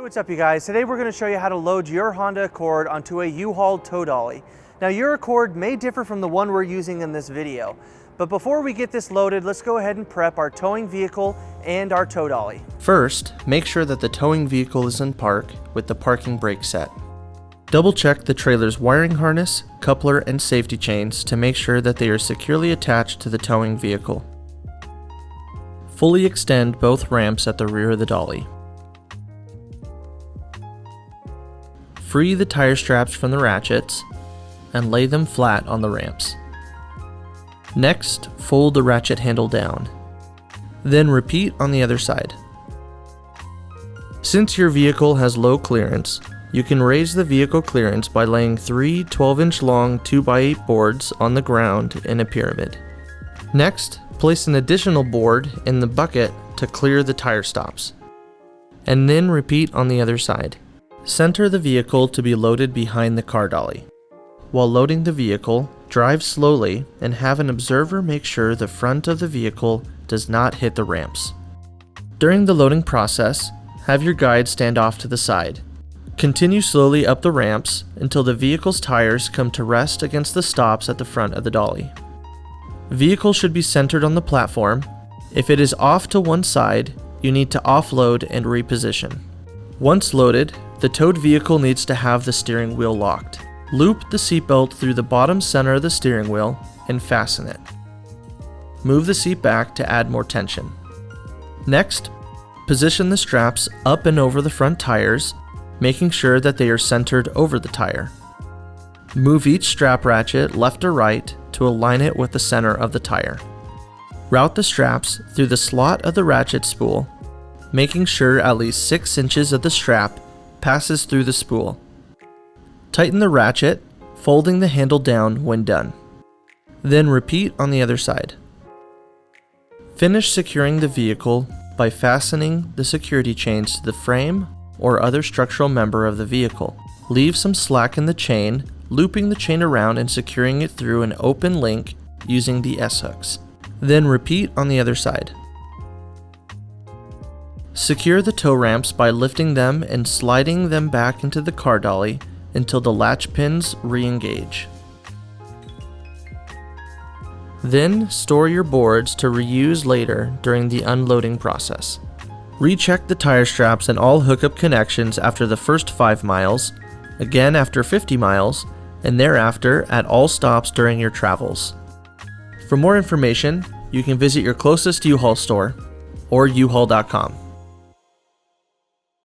What's up, you guys? Today we're going to show you how to load your Honda Accord onto a U-Haul Tow Dolly. Now, your Accord may differ from the one we're using in this video, but before we get this loaded, let's go ahead and prep our towing vehicle and our tow dolly. First, make sure that the towing vehicle is in park with the parking brake set. Double check the trailer's wiring harness, coupler, and safety chains to make sure that they are securely attached to the towing vehicle. Fully extend both ramps at the rear of the dolly. Free the tire straps from the ratchets and lay them flat on the ramps. Next, fold the ratchet handle down. Then repeat on the other side. Since your vehicle has low clearance, you can raise the vehicle clearance by laying 3 12-inch long 2x8 boards on the ground in a pyramid. Next, place an additional board in the bucket to clear the tire stops. And then repeat on the other side. Center the vehicle to be loaded behind the car dolly. While loading the vehicle, drive slowly and have an observer make sure the front of the vehicle does not hit the ramps. During the loading process, have your guide stand off to the side. Continue slowly up the ramps until the vehicle's tires come to rest against the stops at the front of the dolly. Vehicle should be centered on the platform. If it is off to one side, you need to offload and reposition. Once loaded, the towed vehicle needs to have the steering wheel locked. Loop the seatbelt through the bottom center of the steering wheel and fasten it. Move the seat back to add more tension. Next, position the straps up and over the front tires, making sure that they are centered over the tire. Move each strap ratchet left or right to align it with the center of the tire. Route the straps through the slot of the ratchet spool, making sure at least 6 inches of the strap passes through the spool. Tighten the ratchet, folding the handle down when done. Then repeat on the other side. Finish securing the vehicle by fastening the security chains to the frame or other structural member of the vehicle. Leave some slack in the chain, looping the chain around and securing it through an open link using the S-hooks. Then repeat on the other side. Secure the tow ramps by lifting them and sliding them back into the car dolly until the latch pins re-engage. Then store your boards to reuse later during the unloading process. Recheck the tire straps and all hookup connections after the first 5 miles, again after 50 miles, and thereafter at all stops during your travels. For more information, you can visit your closest U-Haul store or uhaul.com.